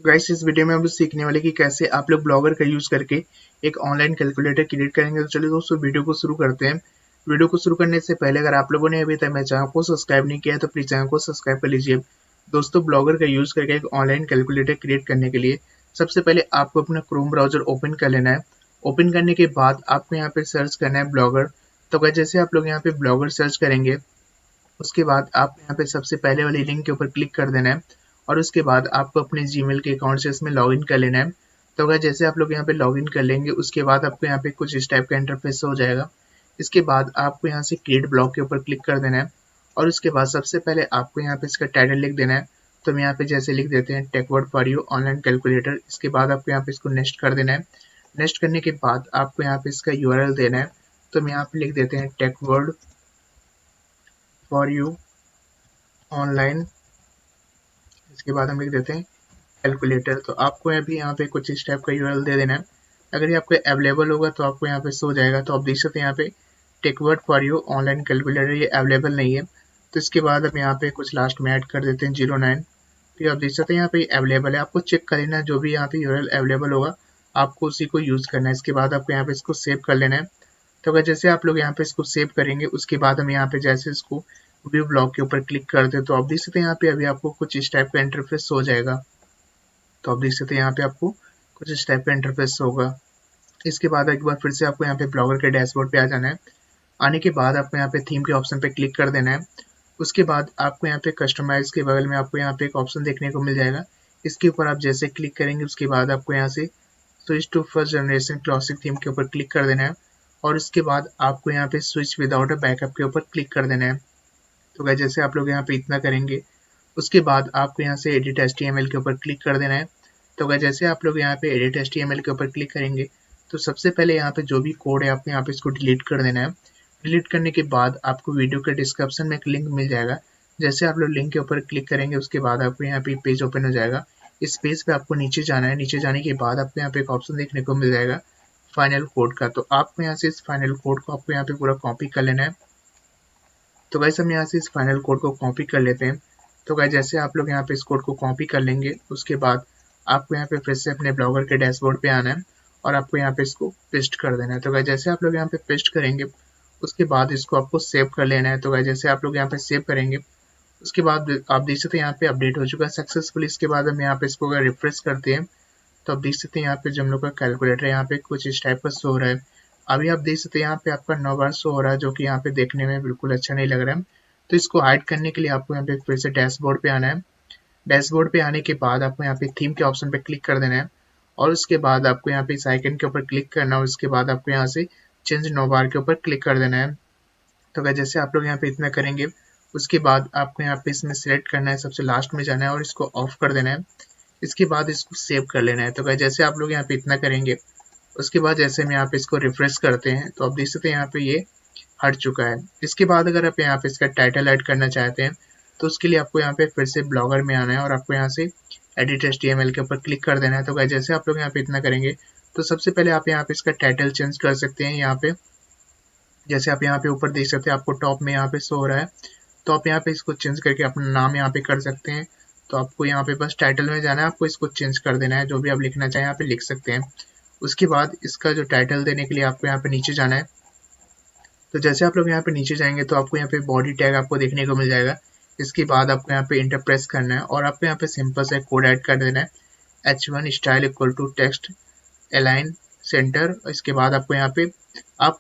Guys इस video में हम लोग सीखने वाले कि कैसे आप लोग ब्लॉगर का यूज करके एक ऑनलाइन कैलकुलेटर क्रिएट करेंगे। तो चलिए दोस्तों वीडियो को शुरू करते हैं। वीडियो को शुरू करने से पहले अगर आप लोगों ने अभी तक मेरे चैनल को सब्सक्राइब नहीं किया है तो प्लीज चैनल को सब्सक्राइब कर लीजिए। दोस्तों ब्लॉगर का यूज करके एक ऑनलाइन कैलकुलेटर क्रिएट करने के लिए सबसे पहले आपको अपना क्रोम ब्राउजर ओपन कर लेना है। ओपन करने के बाद आपको यहाँ पे सर्च करना है ब्लॉगर। तो गाइस जैसे आप लोग यहाँ पे ब्लॉगर सर्च करेंगे उसके बाद आप यहाँ पे सबसे पहले वाली लिंक के ऊपर क्लिक कर देना है और उसके बाद आपको अपने जीमेल के अकाउंट से इसमें लॉगिन कर लेना है। तो अगर जैसे आप लोग यहाँ पे लॉगिन कर लेंगे उसके बाद आपको यहाँ पे कुछ इस टाइप का इंटरफेस हो जाएगा। इसके बाद आपको यहाँ से क्रिएट ब्लॉग के ऊपर क्लिक कर देना है और उसके बाद सबसे पहले आपको यहाँ पे इसका टाइटल लिख देना है। तो हम यहाँ पे जैसे लिख देते हैं take word for you online calculator. इसके बाद आपको यहाँ पे इसको नेक्स्ट कर देना है। नेक्स्ट करने के बाद आपको यहाँ पे इसका यूआरएल देना है। तो हम यहाँ पे लिख देते हैं take word for you online. इसके बाद हम लिख देते हैं कैलकुलेटर। तो आपको अभी यहाँ पे कुछ इस टाइप का यूआरएल दे देना है। अगर ये आपको अवेलेबल होगा तो आपको यहाँ पे शो जाएगा। तो आप देख सकते हैं यहाँ पे Techword for you online calculator ये अवेलेबल नहीं है। तो इसके बाद हम यहाँ पे कुछ लास्ट में ऐड कर देते हैं 09। तो आप देख सकते हैं यहाँ पे अवेलेबल है। आपको चेक कर लेना है जो भी यहाँ पे यूआरएल अवेलेबल होगा आपको उसी को यूज करना है। इसके बाद आपको यहाँ पे इसको सेव कर लेना है। तो अगर जैसे आप लोग यहाँ पे इसको सेव करेंगे उसके बाद हम यहाँ पे जैसे इसको व्यू ब्लॉग के ऊपर क्लिक करते हैं तो आप देख सकते हैं यहाँ पे अभी आपको कुछ इस टाइप का इंटरफेस हो जाएगा। तो आप देख सकते हैं यहाँ पे आपको कुछ इस टाइप का इंटरफेस होगा। इसके बाद एक बार फिर से आपको यहाँ पे ब्लॉगर के डैशबोर्ड पे आ जाना है। आने के बाद आपको यहाँ पे थीम के ऑप्शन पे क्लिक कर देना है। उसके बाद आपको यहाँ पे कस्टमाइज के बगल में आपको यहाँ पे एक ऑप्शन देखने को मिल जाएगा। इसके ऊपर आप जैसे क्लिक करेंगे उसके बाद आपको यहाँ से switch to first generation classic theme के ऊपर क्लिक कर देना है और उसके बाद आपको यहाँ पे स्विच विदाउट अ बैकअप के ऊपर क्लिक कर देना है। तो गाइस जैसे आप लोग यहाँ पे इतना करेंगे उसके बाद आपको यहाँ से एडिट HTML के ऊपर क्लिक कर देना है। तो गाइस जैसे आप लोग यहाँ पे एडिट HTML के ऊपर क्लिक करेंगे तो सबसे पहले यहाँ पे जो भी कोड है आपको यहाँ पे इसको डिलीट कर देना है। डिलीट करने के बाद आपको वीडियो के डिस्क्रिप्शन में एक लिंक मिल जाएगा। जैसे आप लोग लिंक के ऊपर क्लिक करेंगे उसके बाद आपको यहाँ पे पेज ओपन हो जाएगा। इस पेज पे आपको नीचे जाना है। नीचे जाने के बाद आपको यहाँ पे एक ऑप्शन देखने को मिल जाएगा फाइनल कोड का। तो आपको यहाँ से इस फाइनल कोड को आपको यहाँ पे पूरा कॉपी कर लेना है। तो गाइस हम यहाँ से इस फाइनल कोड को कॉपी कर लेते हैं। तो गाइस जैसे आप लोग यहाँ पे इस कोड को कॉपी कर लेंगे उसके बाद आपको यहाँ पे फिर से अपने ब्लॉगर के डैशबोर्ड पे आना है और आपको यहाँ पे इसको पेस्ट कर देना है। तो गाइस जैसे आप लोग यहाँ पे पेस्ट करेंगे उसके बाद इसको आपको सेव कर लेना है। तो गाइस जैसे आप लोग यहाँ पे सेव करेंगे उसके बाद आप देख सकते हैं यहाँ पे अपडेट हो चुका है सक्सेसफुली। इसके बाद हम यहाँ पे इसको अगर रिफ्रेश करते हैं तो आप देख सकते हैं यहाँ पे जो हम लोग का कैलकुलेटर यहाँ पे कुछ इस टाइप का शो हो रहा है। अभी आप देख सकते हैं यहाँ पे आपका 9 बार शो हो रहा है जो कि यहाँ पे देखने में बिल्कुल अच्छा नहीं लग रहा है। तो इसको हाइड करने के लिए आपको यहाँ पे फिर से डैशबोर्ड पे आना है। डैशबोर्ड पे आने के बाद आपको यहाँ पे थीम के ऑप्शन पे क्लिक कर देना है और उसके बाद आपको यहाँ पे इस आइकन के ऊपर क्लिक करना है और उसके बाद आपको यहाँ से चेंज 9 बार के ऊपर क्लिक कर देना है। तो अगर जैसे आप लोग यहाँ पे इतना करेंगे उसके बाद आपको यहाँ पे इसमें सिलेक्ट करना है, सबसे लास्ट में जाना है और इसको ऑफ कर देना है। इसके बाद इसको सेव कर लेना है। तो गाइस जैसे आप लोग यहाँ पे इतना करेंगे उसके बाद जैसे हम यहाँ पे इसको रिफ्रेश करते हैं तो आप देख सकते हैं यहाँ पे ये हट चुका है। इसके बाद अगर आप यहाँ पे इसका टाइटल ऐड करना चाहते हैं तो उसके लिए आपको यहाँ पे फिर से ब्लॉगर में आना है और आपको यहाँ से एडिट HTML के ऊपर क्लिक कर देना है। तो गाइस जैसे आप लोग यहाँ पे इतना करेंगे तो सबसे पहले आप यहाँ पे इसका टाइटल चेंज कर सकते हैं। यहाँ पे जैसे आप यहाँ पे ऊपर देख सकते हैं आपको टॉप में यहाँ पे शो हो रहा है। तो आप यहाँ पे इसको चेंज करके अपना नाम यहाँ पे कर सकते हैं। तो आपको यहाँ पे बस टाइटल में जाना है, आपको इसको चेंज कर देना है। जो भी आप लिखना चाहें यहाँ पे लिख सकते हैं। उसके बाद इसका जो टाइटल देने के लिए आपको यहाँ पे नीचे जाना है। तो जैसे आप लोग यहाँ पे नीचे जाएंगे तो आपको यहाँ पे बॉडी टैग आपको देखने को मिल जाएगा। इसके बाद आपको यहाँ पे इंटर प्रेस करना है और आपको यहाँ पे सिंपल सा कोड ऐड कर देना है H1 style equal to text align centre. इसके बाद आपको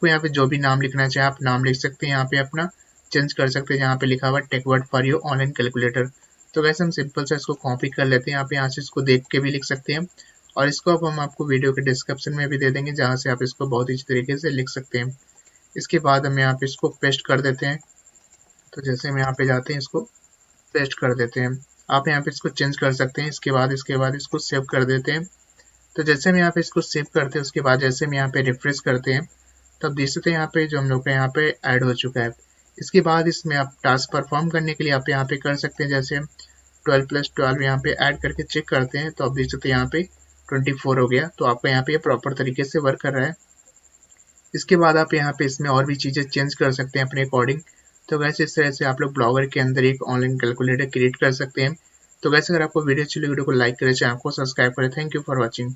यहाँ पे जो भी नाम लिखना चाहे आप नाम लिख सकते हैं। यहाँ पे अपना चेंज कर सकते हैं जहाँ पे लिखा हुआ take word for you online calculator. तो वैसे हम सिंपल से इसको कॉपी कर लेते हैं। यहाँ से इसको देख के भी लिख सकते हैं और इसको अब हम आपको वीडियो के डिस्क्रिप्शन में भी दे देंगे जहाँ से आप इसको बहुत अच्छी तरीके से लिख सकते हैं। इसके बाद हम यहाँ पे इसको पेस्ट कर देते हैं। तो जैसे हम यहाँ पे जाते हैं इसको पेस्ट कर देते हैं। आप यहाँ पे इसको चेंज कर सकते हैं। इसके बाद इसको सेव कर देते हैं। तो जैसे हम यहाँ पे इसको सेव करते हैं उसके बाद जैसे हम यहाँ पे रिफ्रेश करते हैं तो आप देख सकते हैं यहाँ पे जो हम लोग का यहाँ पे ऐड हो चुका है। इसके बाद इसमें आप टास्क परफॉर्म करने के लिए आप यहाँ पे कर सकते हैं। जैसे हम 12+12 यहाँ पे ऐड करके चेक करते हैं तो आप देख सकते हैं यहाँ पे 24 हो गया। तो आपका यहाँ पे प्रॉपर तरीके से वर्क कर रहा है। इसके बाद आप यहाँ पे इसमें और भी चीज़ें चेंज कर सकते हैं अपने अकॉर्डिंग। तो वैसे इस तरह से आप लोग ब्लॉगर के अंदर एक ऑनलाइन कैलकुलेटर क्रिएट कर सकते हैं। तो गैस अगर आपको वीडियो अच्छी लगी वीडियो को लाइक करें, चैनल को सब्सक्राइब करें। Thank you for watching.